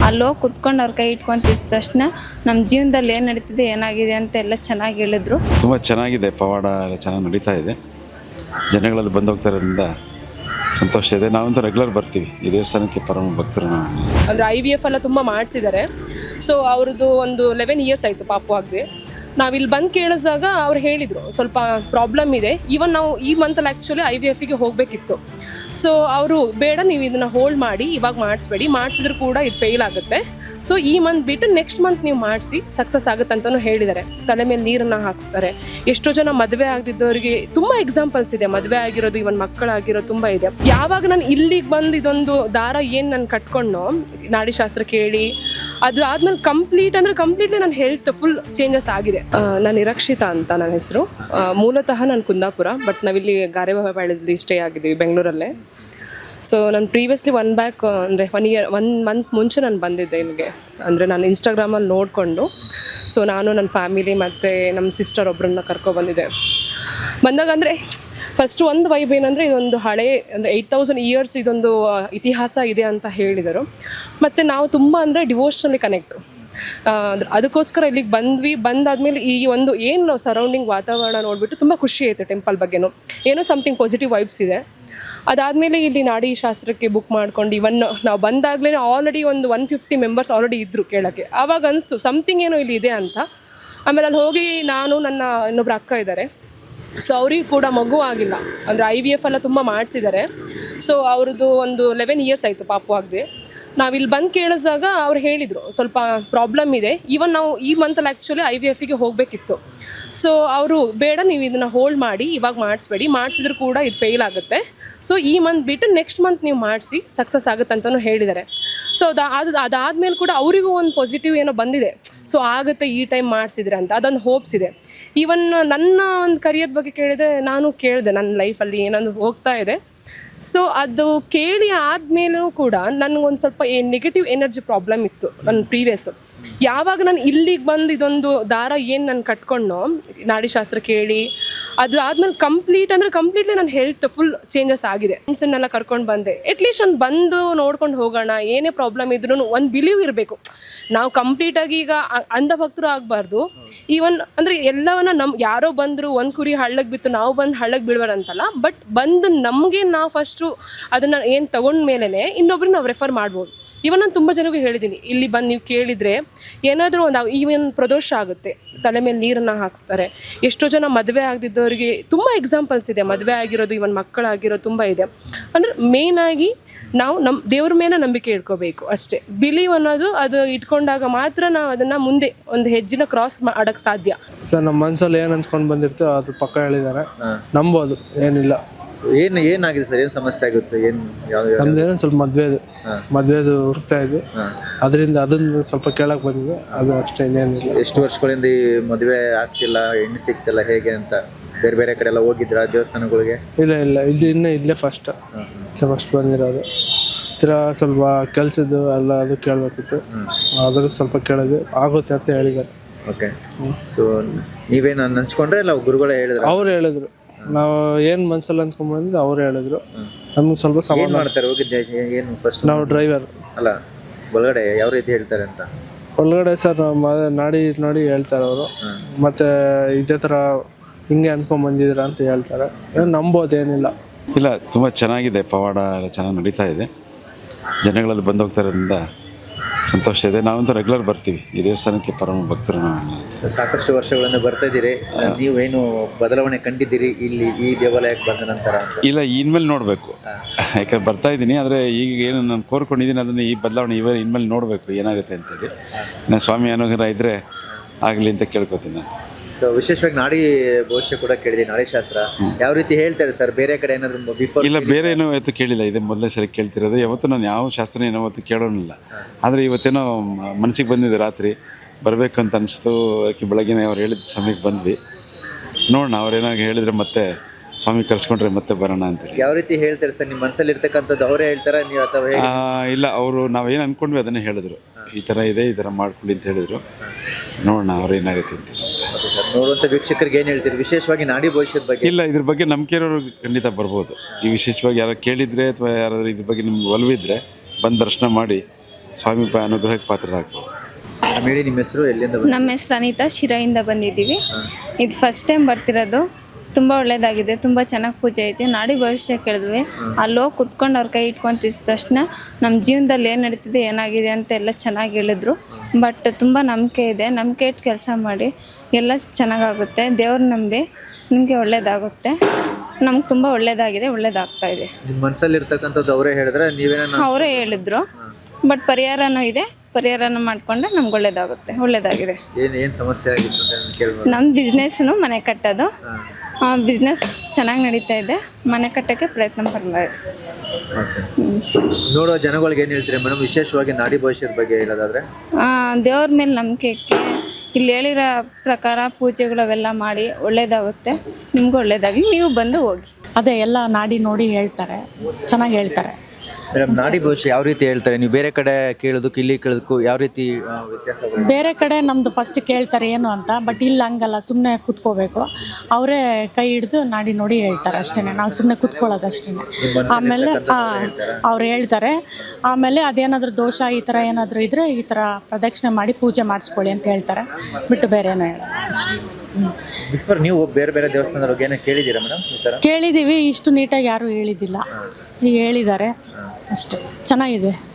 ಅಲ್ಲೋಗಿ ಕುತ್ಕೊಂಡು ಅವ್ರ ಕೈ ಇಟ್ಕೊಂಡು ತಿರ್ಸಿದ ತಕ್ಷಣ ನಮ್ಮ ಜೀವನದಲ್ಲಿ ಏನು ನಡೀತಿದೆ ಏನಾಗಿದೆ ಅಂತ ಎಲ್ಲ ಚೆನ್ನಾಗಿ ಹೇಳಿದ್ರು. ತುಂಬ ಚೆನ್ನಾಗಿದೆ, ಪವಾಡ ಎಲ್ಲ ಚೆನ್ನಾಗಿ ನಡೀತಾ ಇದೆ. ಜನಗಳಲ್ಲಿ ಬಂದು ಹೋಗ್ತಾರಿಂದ ಸಂತೋಷ ಇದೆ. ನಾವಂತೂ ರೆಗ್ಯುಲರ್ ಬರ್ತೀವಿ ಈ ದೇವಸ್ಥಾನಕ್ಕೆ, ಪರಮ ಭಕ್ತರು ನಾವು. ಅಂದರೆ IVF ಎಲ್ಲ ತುಂಬ ಮಾಡಿಸಿದ್ದಾರೆ. ಸೊ ಅವ್ರದ್ದು ಒಂದು 11 ಇಯರ್ಸ್ ಆಯಿತು ಪಾಪು ಆಗದೆ. ನಾವಿಲ್ಲಿ ಬಂದು ಕೇಳಿಸಿದಾಗ ಅವ್ರು ಹೇಳಿದರು ಸ್ವಲ್ಪ ಪ್ರಾಬ್ಲಮ್ ಇದೆ, ಈವನ್ ನಾವು ಈ ಮಂತಲ್ಲಿ ಆ್ಯಕ್ಚುಲಿ IVFಗೆ ಹೋಗಬೇಕಿತ್ತು. ಸೊ ಅವರು ಬೇಡ, ನೀವು ಇದನ್ನು ಹೋಲ್ಡ್ ಮಾಡಿ, ಇವಾಗ ಮಾಡಿಸ್ಬೇಡಿ, ಮಾಡಿಸಿದ್ರು ಕೂಡ ಇದು ಫೇಲ್ ಆಗುತ್ತೆ. ಸೊ ಈ ಮಂತ್ ಬಿಟ್ಟು ನೆಕ್ಸ್ಟ್ ಮಂತ್ ನೀವು ಮಾಡಿಸಿ ಸಕ್ಸಸ್ ಆಗುತ್ತೆ ಅಂತಲೂ ಹೇಳಿದ್ದಾರೆ. ತಲೆ ಮೇಲೆ ನೀರನ್ನು ಹಾಕ್ಸ್ತಾರೆ. ಎಷ್ಟೋ ಜನ ಮದುವೆ ಆಗದಿದ್ದವರಿಗೆ ತುಂಬ ಎಕ್ಸಾಂಪಲ್ಸ್ ಇದೆ, ಮದುವೆ ಆಗಿರೋದು, ಇವನ್ ಮಕ್ಕಳಾಗಿರೋದು ತುಂಬ ಇದೆ. ಯಾವಾಗ ನಾನು ಇಲ್ಲಿಗೆ ಬಂದು ಇದೊಂದು ದಾರ ಏನು ನಾನು ಕಟ್ಕೊಂಡು ನಾಡಿ ಶಾಸ್ತ್ರ ಕೇಳಿ ಅದು ಆದ್ಮೇಲೆ ಕಂಪ್ಲೀಟ್ಲಿ ನನ್ನ ಹೆಲ್ತ್ ಫುಲ್ ಚೇಂಜಸ್ ಆಗಿದೆ. ನಾನು ನಿರಕ್ಷಿತಾ ಅಂತ ನನ್ನ ಹೆಸರು. ಮೂಲತಃ ನಾನು ಕುಂದಾಪುರ, ಬಟ್ ನಾವಿಲ್ಲಿ ಗಾರೆಬಾವಿಲಿ ಸ್ಟೇ ಆಗಿದ್ದೀವಿ ಬೆಂಗಳೂರಲ್ಲೇ. ಸೊ ನಾನು ಪ್ರೀವಿಯಸ್ಲಿ ಅಂದರೆ 1 ಮಂತ್ ಮುಂಚೆ ನಾನು ಬಂದಿದ್ದೆ ಇಲ್ಲಿಗೆ. ಅಂದರೆ ನಾನು ಇನ್ಸ್ಟಾಗ್ರಾಮಲ್ಲಿ ನೋಡಿಕೊಂಡು, ಸೊ ನಾನು ನನ್ನ ಫ್ಯಾಮಿಲಿ ಮತ್ತು ನಮ್ಮ ಸಿಸ್ಟರ್ ಒಬ್ಬರನ್ನ ಕರ್ಕೊಬಂದಿದ್ದೆ. ಬಂದಾಗ ಅಂದರೆ ಫಸ್ಟ್ ಒಂದು ವೈಬ್ ಏನಂದರೆ, ಇದೊಂದು ಹಳೆ ಅಂದರೆ 8000 ಇಯರ್ಸ್ ಇದೊಂದು ಇತಿಹಾಸ ಇದೆ ಅಂತ ಹೇಳಿದರು. ಮತ್ತು ನಾವು ತುಂಬ ಅಂದರೆ ಡಿವೋಷನಲಿ ಕನೆಕ್ಟು. ಅದಕ್ಕೋಸ್ಕರ ಇಲ್ಲಿಗೆ ಬಂದಾದ್ಮೇಲೆ ಈ ಒಂದು ಏನು ಸರೌಂಡಿಂಗ್ ವಾತಾವರಣ ನೋಡಿಬಿಟ್ಟು ತುಂಬ ಖುಷಿ ಆಯಿತು. ಟೆಂಪಲ್ ಬಗ್ಗೆನೂ ಏನೋ ಸಮಥಿಂಗ್ ಪಾಸಿಟಿವ್ ವೈಬ್ಸ್ ಇದೆ. ಅದಾದಮೇಲೆ ಇಲ್ಲಿ ನಾಡಿ ಶಾಸ್ತ್ರಕ್ಕೆ ಬುಕ್ ಮಾಡ್ಕೊಂಡು ಇವನ್ ನಾವು ಬಂದಾಗಲೇ ಆಲ್ರೆಡಿ ಒಂದು 150 ಮೆಂಬರ್ಸ್ ಆಲ್ರೆಡಿ ಇದ್ದರು ಕೇಳೋಕ್ಕೆ. ಆವಾಗ ಅನಿಸ್ತು ಸಮಥಿಂಗ್ ಏನೋ ಇಲ್ಲಿ ಇದೆ ಅಂತ. ಆಮೇಲೆ ಅಲ್ಲಿ ಹೋಗಿ ನಾನು, ನನ್ನ ಇನ್ನೊಬ್ರು ಅಕ್ಕ ಇದ್ದಾರೆ, ಸೊ ಅವ್ರಿಗೂ ಕೂಡ ಮಗು ಆಗಿಲ್ಲ. ಅಂದರೆ IVF ಎಲ್ಲ ತುಂಬ ಮಾಡಿಸಿದ್ದಾರೆ. ಸೊ ಅವ್ರದ್ದು ಒಂದು 11 ಇಯರ್ಸ್ ಆಯಿತು ಪಾಪು ಆಗದೆ. ನಾವಿಲ್ಲಿ ಬಂದು ಕೇಳಿಸಿದಾಗ ಅವ್ರು ಹೇಳಿದರು ಸ್ವಲ್ಪ ಪ್ರಾಬ್ಲಮ್ ಇದೆ, ಈವನ್ ನಾವು ಈ ಮಂತಲ್ಲಿ ಆ್ಯಕ್ಚುಲಿ IVFಗೆ ಹೋಗಬೇಕಿತ್ತು. ಸೊ ಅವರು ಬೇಡ, ನೀವು ಇದನ್ನು ಹೋಲ್ಡ್ ಮಾಡಿ, ಇವಾಗ ಮಾಡಿಸ್ಬೇಡಿ, ಮಾಡಿಸಿದ್ರು ಕೂಡ ಇದು ಫೇಲ್ ಆಗುತ್ತೆ. ಸೊ ಈ ಮಂತ್ ಬಿಟ್ಟು ನೆಕ್ಸ್ಟ್ ಮಂತ್ ನೀವು ಮಾಡಿಸಿ ಸಕ್ಸಸ್ ಆಗುತ್ತೆ ಅಂತಲೂ ಹೇಳಿದ್ದಾರೆ. ಸೊ ಅದಾದಮೇಲೆ ಕೂಡ ಅವರಿಗೂ ಒಂದು ಪಾಸಿಟಿವ್ ಏನೋ ಬಂದಿದೆ. ಸೊ ಆಗುತ್ತೆ ಈ ಟೈಮ್ ಮಾಡಿಸಿದ್ರೆ ಅಂತ ಅದೊಂದು ಹೋಪ್ಸ್ ಇದೆ. ಈವನ್ ನನ್ನ ಒಂದು ಕರಿಯರ್ ಬಗ್ಗೆ ಕೇಳಿದರೆ ನಾನು ಕೇಳಿದೆ ನನ್ನ ಲೈಫಲ್ಲಿ ಏನೊಂದು ಹೋಗ್ತಾ ಇದೆ. ಸೊ ಅದು ಕೇಳಿ ಆದಮೇಲೂ ಕೂಡ ನನಗೊಂದು ಸ್ವಲ್ಪ ನೆಗೆಟಿವ್ ಎನರ್ಜಿ ಪ್ರಾಬ್ಲಮ್ ಇತ್ತು ನನ್ನ ಪ್ರೀವಿಯಸ್ಸು. ಯಾವಾಗ ನಾನು ಇಲ್ಲಿಗೆ ಬಂದು ಇದೊಂದು ದಾರ ಏನು ನಾನು ಕಟ್ಕೊಂಡು ನಾಡಿ ಶಾಸ್ತ್ರ ಕೇಳಿ ಅದು ಆದ್ಮೇಲೆ ಕಂಪ್ಲೀಟ್ಲಿ ನನ್ನ ಹೆಲ್ತ್ ಫುಲ್ ಚೇಂಜಸ್ ಆಗಿದೆ. ಫ್ರೆಂಡ್ಸನ್ನೆಲ್ಲ ಕರ್ಕೊಂಡು ಬಂದೆ. ಅಟ್ಲೀಸ್ಟ್ ಒಂದು ಬಂದು ನೋಡ್ಕೊಂಡು ಹೋಗೋಣ, ಏನೇ ಪ್ರಾಬ್ಲಮ್ ಇದ್ರೂ ಒಂದು ಬಿಲೀವ್ ಇರಬೇಕು. ನಾವು ಕಂಪ್ಲೀಟಾಗಿ ಈಗ ಅಂಧಭಕ್ತರು ಆಗಬಾರ್ದು. ಈವನ್ ಅಂದರೆ ಎಲ್ಲವನ್ನ ಯಾರೋ ಬಂದರು, ಒಂದು ಕುರಿ ಹಳ್ಳಕ್ಕೆ ಬಿತ್ತು, ನಾವು ಬಂದು ಹಳ್ಳಕ್ಕೆ ಬೀಳ್ಬಾರಂತಲ್ಲ, ಬಟ್ ಬಂದು ನಮಗೆ ನಾವು ಫಸ್ಟು ಅದನ್ನು ಏನು ತೊಗೊಂಡ ಮೇಲೇ ಇನ್ನೊಬ್ರಿಗೆ ನಾವು ರೆಫರ್ ಮಾಡ್ಬೋದು. ಇವನ್ ನಾನು ತುಂಬ ಜನಗೂ ಹೇಳಿದ್ದೀನಿ, ಇಲ್ಲಿ ಬಂದು ನೀವು ಕೇಳಿದರೆ ಏನಾದರೂ ಒಂದು ಈವನ್ ಪ್ರದೋಷ ಆಗುತ್ತೆ, ತಲೆ ಮೇಲೆ ನೀರನ್ನು ಹಾಕ್ಸ್ತಾರೆ. ಎಷ್ಟೋ ಜನ ಮದುವೆ ಆಗದಿದ್ದವರಿಗೆ ತುಂಬ ಎಕ್ಸಾಂಪಲ್ಸ್ ಇದೆ, ಮದುವೆ ಆಗಿರೋದು, ಇವನ್ ಮಕ್ಕಳಾಗಿರೋದು ತುಂಬ ಇದೆ. ಅಂದರೆ ಮೇಯ್ನಾಗಿ ನಾವು ನಮ್ಮ ದೇವ್ರ ಮೇಲೆ ನಂಬಿಕೆ ಇಟ್ಕೋಬೇಕು ಅಷ್ಟೇ. ಬಿಲೀವ್ ಅನ್ನೋದು ಅದು ಇಟ್ಕೊಂಡಾಗ ಮಾತ್ರ ನಾವು ಅದನ್ನು ಮುಂದೆ ಒಂದು ಹೆಜ್ಜೆನ ಕ್ರಾಸ್ ಮಾಡೋಕ್ಕೆ ಸಾಧ್ಯ. ಸರ್ ನಮ್ಮ ಮನಸ್ಸಲ್ಲಿ ಏನು ಅಂದ್ಕೊಂಡು ಬಂದಿರ್ತೋ ಅದು ಪಕ್ಕ ಹೇಳಿದ್ದಾರೆ, ನಂಬೋದು. ಏನಿಲ್ಲ, ಏನಾಗಿದೆ ಸರ್? ಏನು ಸಮಸ್ಯೆ ಆಗುತ್ತೆ? ನಮ್ದೇನೋ ಸ್ವಲ್ಪ ಮದುವೆದು ಹುಡುಕ್ತಾ ಇದ್ವಿ, ಅದರಿಂದ ಅದನ್ನು ಸ್ವಲ್ಪ ಕೇಳಕ್ಕೆ ಬಂದಿದೆ, ಅದು ಅಷ್ಟೇ, ಇನ್ನೇನಿಲ್ಲ. ಎಷ್ಟು ವರ್ಷಗಳಿಂದ ಈ ಮದುವೆ ಆಗ್ತಿಲ್ಲ, ಹೆಣ್ಣು ಸಿಗ್ತಿಲ್ಲ, ಹೇಗೆ ಅಂತ ಬೇರೆ ಕಡೆ ಎಲ್ಲ ಹೋಗಿದ್ರ ದೇವಸ್ಥಾನಗಳಿಗೆ? ಇಲ್ಲ ಇಲ್ಲೇ ಫಸ್ಟ್ ಬಂದಿರೋದು. ಸ್ವಲ್ಪ ಕೆಲಸದ್ದು ಎಲ್ಲ ಅದು ಕೇಳಬೇಕಿತ್ತು, ಅದ್ರ ಸ್ವಲ್ಪ ಕೇಳಿದ್ವಿ, ಆಗುತ್ತೆ ಅಂತ ಹೇಳಿದ್ದಾರೆ. ಓಕೆ. ಸೊ ನೀವೇನು ಹಂಚ್ಕೊಂಡ್ರೆ ಇಲ್ಲ ಗುರುಗಳೇ ಹೇಳಿದ್ರು? ಅವ್ರು ಹೇಳಿದ್ರು, ನಾವು ಏನು ಮನ್ಸಲ್ಲಿ ಅಂದ್ಕೊಂಡ್ಬಂದಿದ್ದು ಅವ್ರು ಹೇಳಿದ್ರು. ನಮ್ಗೆ ಸ್ವಲ್ಪ ಏನು ಮಾಡ್ತಾರೆ ಹೋಗಿದ್ದೆ? ಏನು ಫಸ್ಟ್ ನಾವು ಡ್ರೈವರ್ ಅಲ್ಲ, ಒಳಗಡೆ ಯಾವ ರೀತಿ ಹೇಳ್ತಾರೆ ಅಂತ? ಒಳಗಡೆ ಸರ್ ನೋಡಿ ಹೇಳ್ತಾರೆ ಅವರು. ಮತ್ತೆ ಇದೇ ಥರ ಹಿಂಗೆ ಅಂದ್ಕೊಂಡ್ಬಂದಿದ್ದೀರಾ ಅಂತ ಹೇಳ್ತಾರೆ. ನಂಬೋದೇನಿಲ್ಲ. ಇಲ್ಲ, ತುಂಬ ಚೆನ್ನಾಗಿದೆ, ಪವಾಡ ಎಲ್ಲ ಚೆನ್ನಾಗಿ ನಡೀತಾ ಇದೆ. ಜನಗಳಲ್ಲಿ ಬಂದು ಹೋಗ್ತಾರಿಂದ ಸಂತೋಷ ಇದೆ. ನಾವಂತೂ ರೆಗ್ಯುಲರ್ ಬರ್ತೀವಿ ಈ ದೇವಸ್ಥಾನಕ್ಕೆ, ಪರಮ ಭಕ್ತರು ನಾವು. ಸಾಕಷ್ಟು ವರ್ಷಗಳಿಂದ ಬರ್ತಾ ಇದ್ದೀರಿ, ನೀವೇನು ಬದಲಾವಣೆ ಕಂಡಿದ್ದೀರಿ ಇಲ್ಲಿ ಈ ದೇವಾಲಯಕ್ಕೆ ಬಂದ ನಂತರ? ಇಲ್ಲ, ಇನ್ಮೇಲೆ ನೋಡಬೇಕು, ಯಾಕಂದ್ರೆ ಬರ್ತಾ ಇದ್ದೀನಿ. ಆದರೆ ಈಗ ಏನು ನಾನು ಕೋರ್ಕೊಂಡಿದ್ದೀನಿ ಅದನ್ನು ಈ ಬದಲಾವಣೆ ಇನ್ಮೇಲೆ ನೋಡಬೇಕು ಏನಾಗುತ್ತೆ ಅಂತೇಳಿ. ನಾನು ಸ್ವಾಮಿ ಅನುಗ್ರಹ ಇದ್ದರೆ ಆಗಲಿ ಅಂತ ಕೇಳ್ಕೊತೀನಿ ನಾನು. ಸೊ ವಿಶೇಷವಾಗಿ ನಾಡಿ ಭವಿಷ್ಯ ಕೂಡ ಕೇಳಿದೆ, ನಾಡಿ ಶಾಸ್ತ್ರ ಯಾವ ರೀತಿ ಹೇಳ್ತಾರೆ ಸರ್? ಬೇರೆ ಕಡೆ ಏನಾದರೂ ಬಿಫೋರ್? ಇಲ್ಲ, ಬೇರೆ ಏನೋ ಯಾವತ್ತೂ ಕೇಳಿಲ್ಲ, ಇದೆ ಮೊದಲೇ ಸರಿ ಕೇಳ್ತಿರೋದು. ಯಾವತ್ತೂ ನಾನು ಯಾವ ಶಾಸ್ತ್ರ ಯಾವತ್ತೂ ಕೇಳೋನಿಲ್ಲ. ಆದರೆ ಇವತ್ತೇನೋ ಮನಸ್ಸಿಗೆ ಬಂದಿದೆ, ರಾತ್ರಿ ಬರಬೇಕಂತ ಅನಿಸ್ತು. ಯಾಕೆ ಬೆಳಗ್ಗೆ ಅವ್ರು ಹೇಳಿದ ಸಮಯಕ್ಕೆ ಬಂದ್ವಿ. ನೋಡೋಣ, ಅವ್ರೇನಾಗ ಹೇಳಿದರೆ ಮತ್ತೆ ಸ್ವಾಮಿ ಕರ್ಸ್ಕೊಂಡ್ರೆ ಮತ್ತೆ ಬರೋಣ ಅಂತೇಳಿ. ಯಾವ ರೀತಿ ಹೇಳ್ತಾರೆ ಸರ್? ನಿಮ್ಮ ಮನಸ್ಸಲ್ಲಿ ಇರ್ತಕ್ಕಂಥದ್ದು ಅವರೇ ಹೇಳ್ತಾರಾ ನೀವು ಅಥವಾ? ಇಲ್ಲ, ಅವರು ನಾವೇನು ಅಂದ್ಕೊಂಡ್ವಿ ಅದನ್ನೇ ಹೇಳಿದ್ರು. ಈ ಥರ ಇದೆ, ಈ ಥರ ಮಾಡ್ಕೊಳ್ಳಿ ಅಂತ ಹೇಳಿದರು. ನೋಡೋಣ ಅವ್ರೇನಾಗುತ್ತೆ ಅಂತ. ನೋಡುವಂಥ ವೀಕ್ಷಕರಿಗೆ ಏನು ಹೇಳ್ತೀರಿ ವಿಶೇಷವಾಗಿ ನಾಡಿ ಭವಿಷ್ಯದ ಬಗ್ಗೆ? ಇಲ್ಲ, ಇದ್ರ ಬಗ್ಗೆ ನಂಬಿಕೆ ಇರೋರು ಖಂಡಿತ ಬರ್ಬೋದು. ಈ ವಿಶೇಷವಾಗಿ ಯಾರು ಕೇಳಿದರೆ ಅಥವಾ ಯಾರಾದರೂ ಇದ್ರ ಬಗ್ಗೆ ನಿಮ್ಗೆ ಒಲವಿದ್ರೆ ಬಂದು ದರ್ಶನ ಮಾಡಿ ಸ್ವಾಮಿ ಅನುಗ್ರಹಕ್ಕೆ ಪಾತ್ರರಾಗ್ಬೋದು. ಹೇಳಿ ನಿಮ್ಮ ಹೆಸರು, ಎಲ್ಲಿಂದ ಬಂದಿದ್ದೀರಾ? ನಮ್ಮ ಹೆಸ್ರು ಅನಿತಾ, ಶಿರಾಯಿಂದ ಬಂದಿದ್ದೀವಿ. ಇದು ಫಸ್ಟ್ ಟೈಮ್ ಬರ್ತಿರೋದು. ತುಂಬ ಒಳ್ಳೆಯದಾಗಿದೆ, ತುಂಬ ಚೆನ್ನಾಗಿ ಪೂಜೆ ಐತೆ. ನಾಡಿ ಭವಿಷ್ಯ ಕೇಳಿದ್ವಿ, ಅಲ್ಲಿ ಹೋಗಿ ಕುತ್ಕೊಂಡು ಅವ್ರ ಕೈ ಇಟ್ಕೊಂಡು ತಿರ್ಸಿದ ತಕ್ಷಣ ನಮ್ಮ ಜೀವನದಲ್ಲಿ ಏನು ನಡೀತಿದೆ ಏನಾಗಿದೆ ಅಂತ ಎಲ್ಲ ಚೆನ್ನಾಗಿ ಹೇಳಿದ್ರು. ಬಟ್ ತುಂಬ ನಂಬಿಕೆ ಇದೆ, ನಂಬಿಕೆ ಇಟ್ಟು ಕೆಲಸ ಮಾಡಿ ಎಲ್ಲ ಚೆನ್ನಾಗಾಗುತ್ತೆ. ದೇವ್ರ ನಂಬಿ ನಿಮಗೆ ಒಳ್ಳೇದಾಗುತ್ತೆ. ನಮ್ಗೆ ತುಂಬ ಒಳ್ಳೇದಾಗಿದೆ, ಒಳ್ಳೇದಾಗ್ತಾ ಇದೆ. ನಿಮ್ಮ ಮನಸ್ಸಲ್ಲಿ ಇರ್ತಕ್ಕಂಥದ್ದು ಅವರೇ ಹೇಳಿದ್ರೆ ನೀವೇನ? ಅವರೇ ಹೇಳಿದ್ರು. ಬಟ್ ಪರಿಹಾರನೂ ಇದೆ, ಪರಿಹಾರನ ಮಾಡಿಕೊಂಡ್ರೆ ನಮ್ಗೆ ಒಳ್ಳೇದಾಗುತ್ತೆ, ಒಳ್ಳೇದಾಗಿದೆ. ಏನು ಸಮಸ್ಯೆ ಆಗಿತ್ತು ಅಂತ ಕೇಳ್ಬೋದು. ನಮ್ಮ ಬಿಸ್ನೆಸ್ನು ಮನೆ ಕಟ್ಟೋದು, ಬಿಸ್ನೆಸ್ ಚೆನ್ನಾಗಿ ನಡೀತಾ ಇದೆ. ಮನೆ ಕಟ್ಟೋಕ್ಕೆ ಪ್ರಯತ್ನ ಪಡ್ತಾ ಇದೆ. ನೋಡುವ ಜನಗಳಿಗೆ ಏನು ಹೇಳ್ತೀರಿ ಮೇಡಮ್, ವಿಶೇಷವಾಗಿ ನಾಡಿ ಭವಿಷ್ಯದ ಬಗ್ಗೆ ಹೇಳೋದಾದ್ರೆ? ದೇವ್ರ ಮೇಲೆ ನಂಬಿಕೆ ಇಕ್ಕಿ ಇಲ್ಲಿ ಹೇಳಿರೋ ಪ್ರಕಾರ ಪೂಜೆಗಳು ಅವೆಲ್ಲ ಮಾಡಿ ಒಳ್ಳೇದಾಗುತ್ತೆ. ನಿಮ್ಗೂ ಒಳ್ಳೇದಾಗಲಿ, ನೀವು ಬಂದು ಹೋಗಿ. ಅದೇ ಎಲ್ಲ ನಾಡಿ ನೋಡಿ ಹೇಳ್ತಾರೆ, ಚೆನ್ನಾಗಿ ಹೇಳ್ತಾರೆ. ಮೇಡಮ್, ನಾಡಿ ಭವಿಷ್ಯ ಯಾವ ರೀತಿ ಹೇಳ್ತಾರೆ? ನೀವು ಬೇರೆ ಕಡೆ ಕೇಳೋದಕ್ಕೂ ಇಲ್ಲಿ ಕೇಳೋದಕ್ಕೂ ಯಾವ ರೀತಿ ವ್ಯತ್ಯಾಸ? ಬೇರೆ ಕಡೆ ನಮ್ಮದು ಫಸ್ಟ್ ಕೇಳ್ತಾರೆ ಏನು ಅಂತ, ಬಟ್ ಇಲ್ಲಿ ಹಂಗಲ್ಲ, ಸುಮ್ಮನೆ ಕೂತ್ಕೋಬೇಕು. ಅವರೇ ಕೈ ಹಿಡಿದು ನಾಡಿ ನೋಡಿ ಹೇಳ್ತಾರೆ ಅಷ್ಟೇ, ನಾವು ಸುಮ್ಮನೆ ಕೂತ್ಕೊಳ್ಳೋದು ಅಷ್ಟೇ. ಆಮೇಲೆ ಅವ್ರು ಹೇಳ್ತಾರೆ. ಆಮೇಲೆ ಅದೇನಾದರೂ ದೋಷ ಈ ಥರ ಏನಾದರೂ ಇದ್ದರೆ ಈ ಥರ ಪ್ರದಕ್ಷಿಣೆ ಮಾಡಿ ಪೂಜೆ ಮಾಡಿಸ್ಕೊಳ್ಳಿ ಅಂತ ಹೇಳ್ತಾರೆ, ಬಿಟ್ಟು ಬೇರೆ ಏನೋ ಹೇಳೋದು ಅಷ್ಟೇ. ಬಿಫೋರ್ ನೀವು ಬೇರೆ ಬೇರೆ ದೇವಸ್ಥಾನದ ಬಗ್ಗೆ ಏನೋ ಕೇಳಿದ್ದೀರಾ ಮೇಡಮ್? ಈ ಥರ ಕೇಳಿದ್ದೀವಿ, ಇಷ್ಟು ನೀಟಾಗಿ ಯಾರೂ ಹೇಳಿದ್ದಿಲ್ಲ. ಈಗ ಹೇಳಿದ್ದಾರೆ ಅಷ್ಟೇ, ಚೆನ್ನಾಗಿದೆ.